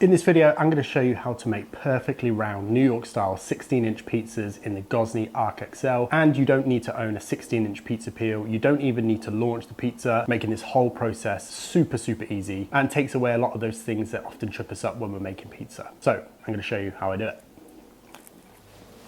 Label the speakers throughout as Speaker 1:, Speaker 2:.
Speaker 1: In this video, I'm going to show you how to make perfectly round New York style 16-inch pizzas in the Gozney Arc XL, and you don't need to own a 16-inch pizza peel. You don't even need to launch the pizza, making this whole process super easy and takes away a lot of those things that often trip us up when we're making pizza. So I'm going to show you how I do it.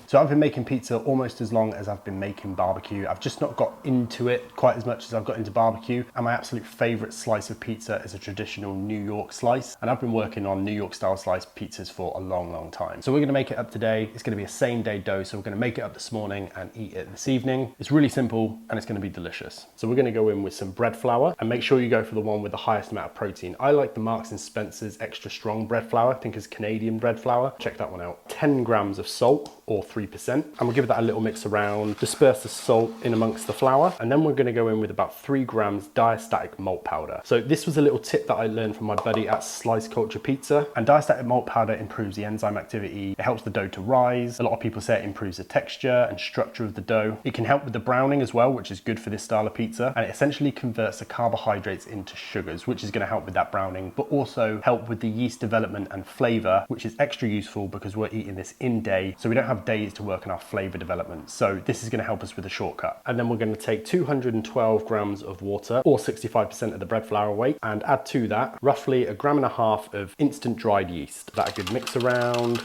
Speaker 1: So I've been making pizza almost as long as I've been making barbecue. I've just not got into it quite as much as I've got into barbecue. And my absolute favorite slice of pizza is a traditional New York slice. And I've been working on New York style sliced pizzas for a long time. So we're gonna make it up today. It's gonna be a same day dough. So we're gonna make it up this morning and eat it this evening. It's really simple and it's gonna be delicious. So we're gonna go in with some bread flour and make sure you go for the one with the highest amount of protein. I like the Marks and Spencer's extra strong bread flour. I think it's Canadian bread flour. Check that one out. 10 grams of salt or 3%. And we'll give that a little mix around, disperse the salt in amongst the flour, and then we're gonna go in with about 3 grams Diastatic malt powder. So this was a little tip that I learned from my buddy at Slice Culture Pizza, and Diastatic malt powder improves the enzyme activity. It helps the dough to rise. A lot of people say it improves the texture and structure of the dough. It can help with the browning as well, which is good for this style of pizza, and it essentially converts the carbohydrates into sugars, which is gonna help with that browning, but also help with the yeast development and flavor, which is extra useful because we're eating this in day, so we don't have days to work on our flavor development. So this is going to help us with a shortcut. And then we're going to take 212 grams of water, or 65% of the bread flour weight, and add to that roughly 1.5 grams of instant dried yeast. That a good mix around,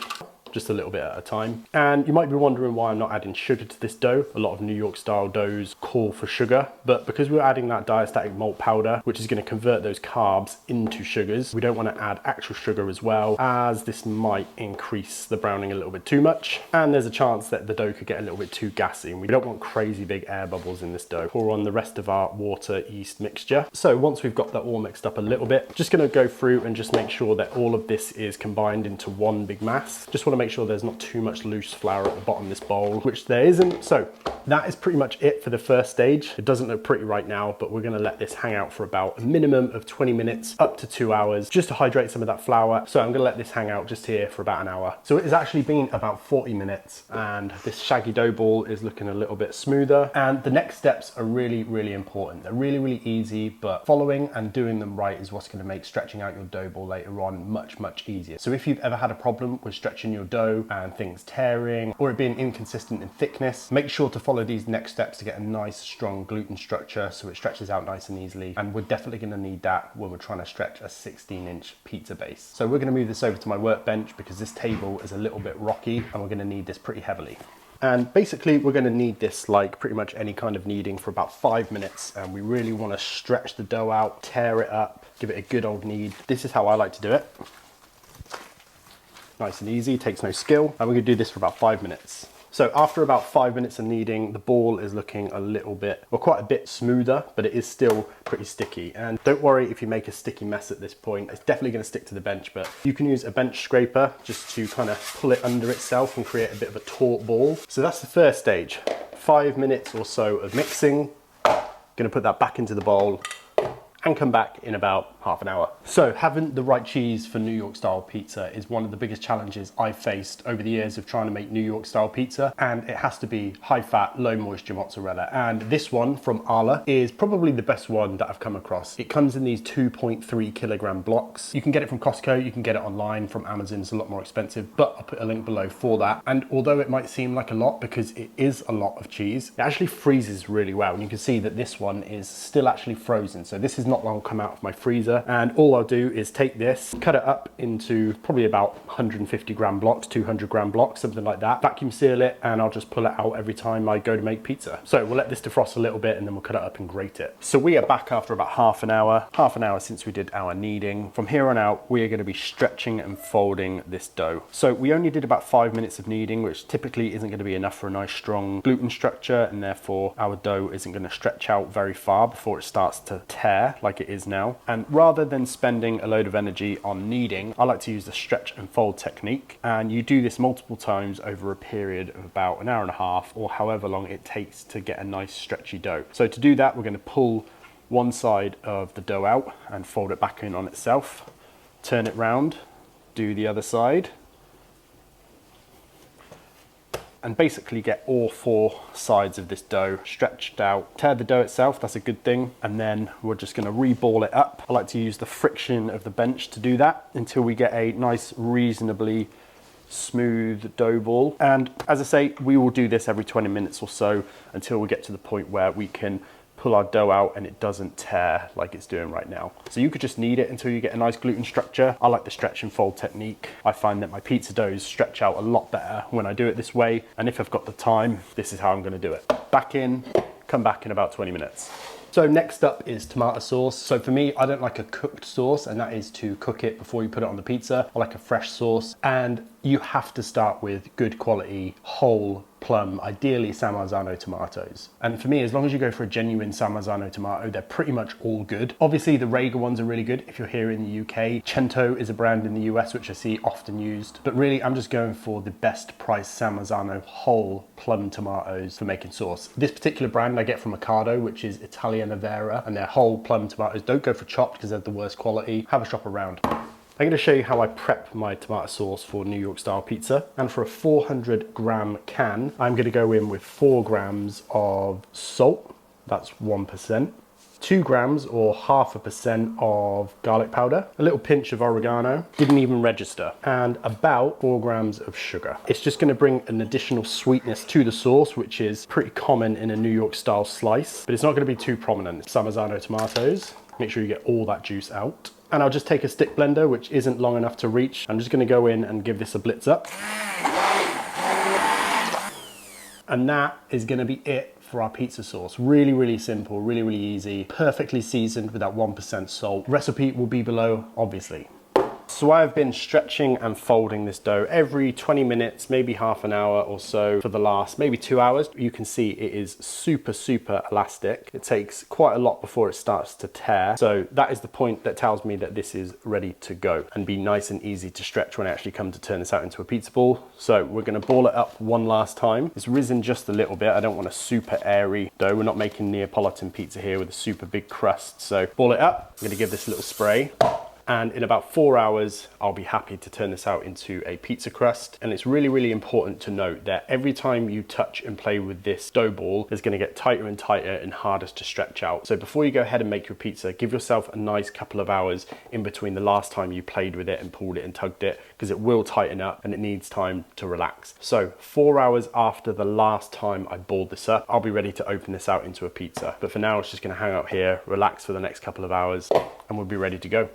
Speaker 1: just a little bit at a time. And you might be wondering why I'm not adding sugar to this dough. A lot of New York style doughs call for sugar, but because we're adding that diastatic malt powder, which is going to convert those carbs into sugars, we don't want to add actual sugar as well, as this might increase the browning a little bit too much. And there's a chance that the dough could get a little bit too gassy, and we don't want crazy big air bubbles in this dough. Pour on the rest of our water yeast mixture. So once we've got that all mixed up a little bit, just going to go through and just make sure that all of this is combined into one big mass. Just want to make sure there's not too much loose flour at the bottom of this bowl, which there isn't. So that is pretty much it for the first stage. It doesn't look pretty right now, but we're going to let this hang out for about a minimum of 20 minutes up to 2 hours just to hydrate some of that flour. So I'm going to let this hang out just here for about an hour. So it has actually been about 40 minutes and this shaggy dough ball is looking a little bit smoother. And the next steps are really important. They're really easy, but following and doing them right is what's going to make stretching out your dough ball later on much easier. So if you've ever had a problem with stretching your dough and things tearing or it being inconsistent in thickness, make sure to follow these next steps to get a nice strong gluten structure so it stretches out nice and easily. And we're definitely going to need that when we're trying to stretch a 16-inch pizza base. So we're going to move this over to my workbench because this table is a little bit rocky and we're going to need this pretty heavily. And basically we're going to need this like pretty much any kind of kneading for about 5 minutes, and we really want to stretch the dough out, tear it up, give it a good old knead. This is how I like to do it. Nice and easy, takes no skill, and we're going to do this for about 5 minutes. So after about 5 minutes of kneading, the ball is looking a little bit, well, quite a bit smoother, but it is still pretty sticky. And don't worry if you make a sticky mess at this point. It's definitely going to stick to the bench, but you can use a bench scraper just to kind of pull it under itself and create a bit of a taut ball. So that's the first stage. 5 minutes or so of mixing. Going to put that back into the bowl and come back in about half an hour. So having the right cheese for New York style pizza is one of the biggest challenges I've faced over the years of trying to make New York style pizza, and it has to be high fat, low moisture mozzarella. And this one from Arla is probably the best one that I've come across. It comes in these 2.3 kilogram blocks. You can get it from Costco, you can get it online from Amazon. It's a lot more expensive, but I'll put a link below for that. And although it might seem like a lot because it is a lot of cheese, it actually freezes really well. And you can see that this one is still actually frozen. So this is not long come out of my freezer, and all I'll do is take this, cut it up into probably about 150 gram blocks, 200 gram blocks, something like that, vacuum seal it, and I'll just pull it out every time I go to make pizza. So we'll let this defrost a little bit and then we'll cut it up and grate it. So we are back after about half an hour since we did our kneading. From here on out, we are going to be stretching and folding this dough. So we only did about 5 minutes of kneading, which typically isn't going to be enough for a nice strong gluten structure, and therefore our dough isn't going to stretch out very far before it starts to tear like it is now. And rather than spending a load of energy on kneading, I like to use the stretch and fold technique, and you do this multiple times over a period of about an hour and a half or however long it takes to get a nice stretchy dough. So to do that, we're going to pull one side of the dough out and fold it back in on itself, turn it round, do the other side, and basically get all 4 sides of this dough stretched out. Tear the dough itself, that's a good thing, and then we're just going to re-ball it up. I like to use the friction of the bench to do that until we get a nice, reasonably smooth dough ball. And as I say, we will do this every 20 minutes or so until we get to the point where we can pull our dough out and it doesn't tear like it's doing right now. So you could just knead it until you get a nice gluten structure. I like the stretch and fold technique. I find that my pizza doughs stretch out a lot better when I do it this way, and if I've got the time, this is how I'm going to do it. Back in, come back in about 20 minutes. So next up is tomato sauce. So for me, I don't like a cooked sauce, and that is to cook it before you put it on the pizza. I like a fresh sauce, and you have to start with good quality whole plum, ideally San Marzano tomatoes. And for me, as long as you go for a genuine San Marzano tomato, they're pretty much all good. Obviously the Rager ones are really good if you're here in the UK. Cento is a brand in the US which I see often used, but really I'm just going for the best price San Marzano whole plum tomatoes for making sauce. This particular brand I get from Ocado, which is Italiana Vera, and their whole plum tomatoes. Don't go for chopped because they're the worst quality. Have a shop around. I'm going to show you how I prep my tomato sauce for New York style pizza. And for a 400 gram can, I'm going to go in with 4 grams of salt, that's 1%, 2 grams or 0.5% of garlic powder, a little pinch of oregano, didn't even register, and about 4 grams of sugar. It's just going to bring an additional sweetness to the sauce, which is pretty common in a New York style slice, but it's not going to be too prominent. San Marzano tomatoes, make sure you get all that juice out. And I'll just take a stick blender, which isn't long enough to reach. I'm just going to go in and give this a blitz up. And that is going to be it for our pizza sauce. Really, really simple, really, really easy, perfectly seasoned with that 1% salt. Recipe will be below, obviously. So I've been stretching and folding this dough every 20 minutes, maybe half an hour or so for the last maybe 2 hours. You can see it is super, super elastic. It takes quite a lot before it starts to tear. So that is the point that tells me that this is ready to go and be nice and easy to stretch when I actually come to turn this out into a pizza ball. So we're going to ball it up one last time. It's risen just a little bit. I don't want a super airy dough. We're not making Neapolitan pizza here with a super big crust. So ball it up. I'm going to give this a little spray. And in about 4 hours, I'll be happy to turn this out into a pizza crust. And it's really, really important to note that every time you touch and play with this dough ball, it's gonna get tighter and tighter and harder to stretch out. So before you go ahead and make your pizza, give yourself a nice couple of hours in between the last time you played with it and pulled it and tugged it, because it will tighten up and it needs time to relax. So 4 hours after the last time I balled this up, I'll be ready to open this out into a pizza. But for now, it's just gonna hang out here, relax for the next couple of hours, and we'll be ready to go.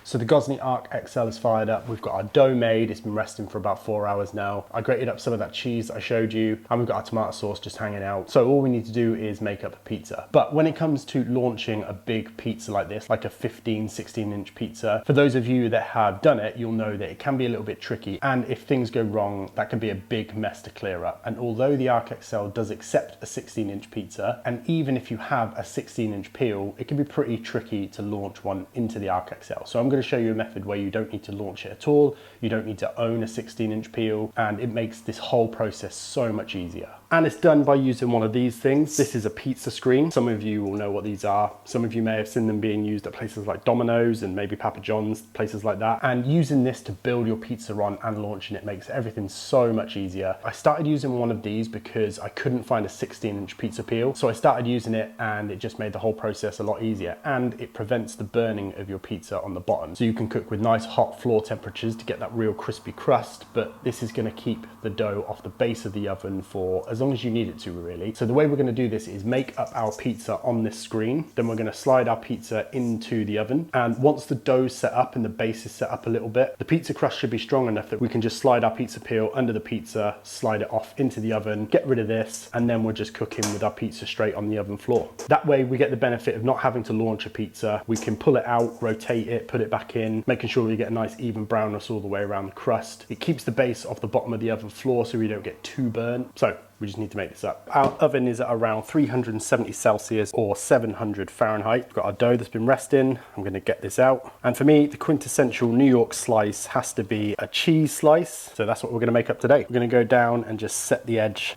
Speaker 1: So the Gozney Arc XL is fired up. We've got our dough made. It's been resting for about 4 hours now. I grated up some of that cheese that I showed you, and we've got our tomato sauce just hanging out. So all we need to do is make up a pizza. But when it comes to launching a big pizza like this, like a 15, 16-inch pizza, for those of you that have done it, you'll know that it can be a little bit tricky. And if things go wrong, that can be a big mess to clear up. And although the Arc XL does accept a 16-inch pizza, and even if you have a 16-inch peel, it can be pretty tricky to launch one into the Arc XL. So I'm going to show you a method where you don't need to launch it at all, you don't need to own a 16-inch peel, and it makes this whole process so much easier. And it's done by using one of these things. This is a pizza screen. Some of you will know what these are. Some of you may have seen them being used at places like Domino's and maybe Papa John's, places like that. And using this to build your pizza on and launching it makes everything so much easier. I started using one of these because I couldn't find a 16-inch pizza peel. So I started using it, and it just made the whole process a lot easier. And it prevents the burning of your pizza on the bottom. So you can cook with nice hot floor temperatures to get that real crispy crust, but this is going to keep the dough off the base of the oven for as long as you need it to, really. So the way we're going to do this is make up our pizza on this screen, then we're going to slide our pizza into the oven, and once the dough's set up and the base is set up a little bit, the pizza crust should be strong enough that we can just slide our pizza peel under the pizza, slide it off into the oven, get rid of this, and then we're just cooking with our pizza straight on the oven floor. That way we get the benefit of not having to launch a pizza. We can pull it out, rotate it, put it back in, making sure we get a nice even brownness all the way around the crust. It keeps the base off the bottom of the oven floor so we don't get too burnt. So we just need to make this up. Our oven is at around 370 Celsius or 700 Fahrenheit. We've got our dough that's been resting. I'm gonna get this out. And for me, the quintessential New York slice has to be a cheese slice. So that's what we're gonna make up today. We're gonna go down and just set the edge,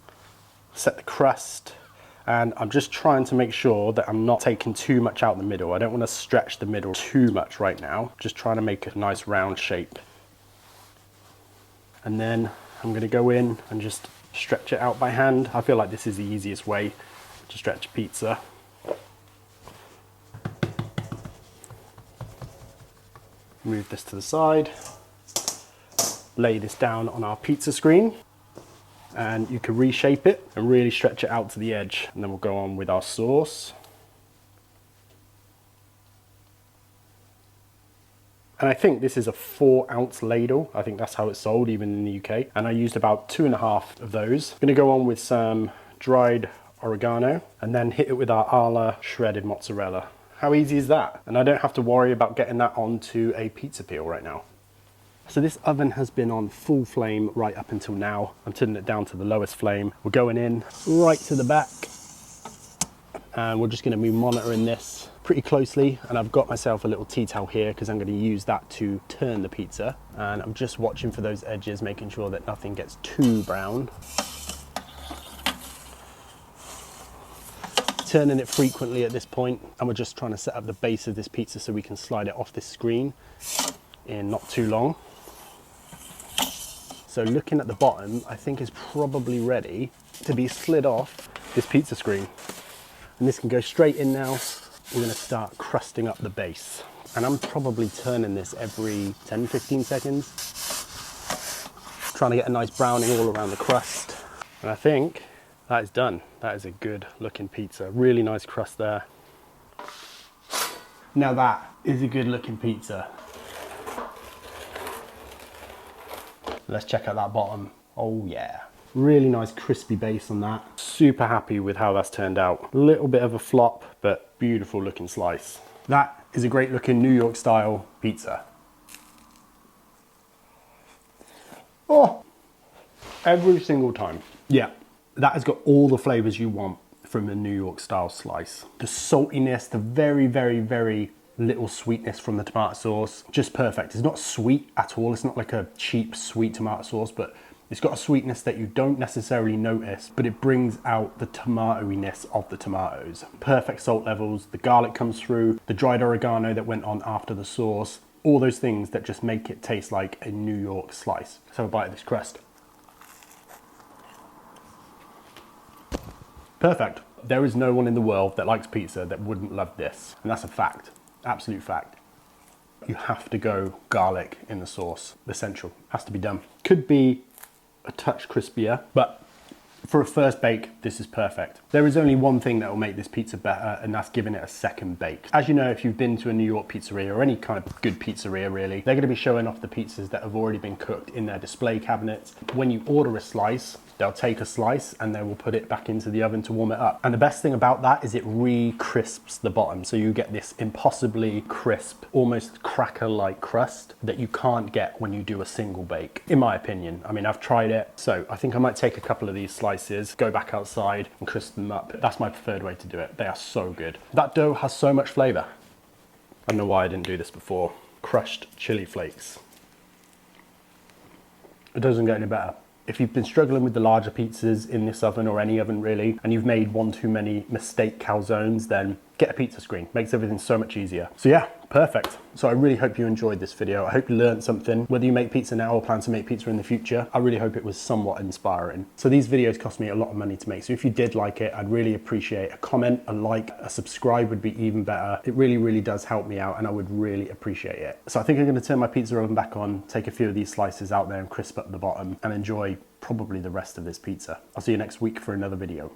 Speaker 1: set the crust. And I'm just trying to make sure that I'm not taking too much out the middle. I don't want to stretch the middle too much right now. Just trying to make a nice round shape. And then I'm going to go in and just stretch it out by hand. I feel like this is the easiest way to stretch a pizza. Move this to the side, lay this down on our pizza screen, and you can reshape it and really stretch it out to the edge. And then we'll go on with our sauce. And I think this is a 4-ounce ladle. I think that's how it's sold even in the UK. And I used about 2.5 of those. I'm gonna go on with some dried oregano and then hit it with our ala shredded mozzarella. How easy is that? And I don't have to worry about getting that onto a pizza peel right now. So this oven has been on full flame right up until now. I'm turning it down to the lowest flame. We're going in right to the back. And we're just gonna be monitoring this pretty closely. And I've got myself a little tea towel here because I'm gonna use that to turn the pizza. And I'm just watching for those edges, making sure that nothing gets too brown. Turning it frequently at this point, and we're just trying to set up the base of this pizza so we can slide it off this screen in not too long. So looking at the bottom, I think is probably ready to be slid off this pizza screen. And this can go straight in now. We're gonna start crusting up the base. And I'm probably turning this every 10-15 seconds. Trying to get a nice browning all around the crust. And I think that is done. That is a good looking pizza. Really nice crust there. Now that is a good looking pizza. Let's check out that bottom. Oh yeah. Really nice crispy base on that. Super happy with how that's turned out. A little bit of a flop, but beautiful looking slice. That is a great looking New York style pizza. Oh, every single time. Yeah, that has got all the flavors you want from a New York style slice. The saltiness, the very, very, very little sweetness from the tomato sauce, just perfect. It's not sweet at all. It's not like a cheap sweet tomato sauce, but it's got a sweetness that you don't necessarily notice, but it brings out the tomatoiness of the tomatoes. Perfect salt levels, the garlic comes through, the dried oregano that went on after the sauce, all those things that just make it taste like a New York slice. Let's have a bite of this crust. Perfect. There is no one in the world that likes pizza that wouldn't love this. And that's a fact, absolute fact. You have to go garlic in the sauce, essential, has to be done. Could be a touch crispier, but for a first bake, this is perfect. There is only one thing that will make this pizza better, and that's giving it a second bake. As you know, if you've been to a New York pizzeria or any kind of good pizzeria really, they're gonna be showing off the pizzas that have already been cooked in their display cabinets. When you order a slice, they'll take a slice and they will put it back into the oven to warm it up. And the best thing about that is it re-crisps the bottom. So you get this impossibly crisp, almost cracker-like crust that you can't get when you do a single bake, in my opinion. I mean, I've tried it. So I think I might take a couple of these slices, go back outside and crisp them up. That's my preferred way to do it. They are so good. That dough has so much flavor. I don't know why I didn't do this before. Crushed chili flakes. It doesn't get any better. If you've been struggling with the larger pizzas in this oven or any oven really, and you've made one too many mistake calzones, then get a pizza screen. Makes everything so much easier. So yeah, perfect. So I really hope you enjoyed this video. I hope you learned something. Whether you make pizza now or plan to make pizza in the future, I really hope it was somewhat inspiring. So these videos cost me a lot of money to make. So if you did like it, I'd really appreciate a comment, a like, a subscribe would be even better. It really, really does help me out and I would really appreciate it. So I think I'm gonna turn my pizza oven back on, take a few of these slices out there and crisp up the bottom and enjoy probably the rest of this pizza. I'll see you next week for another video.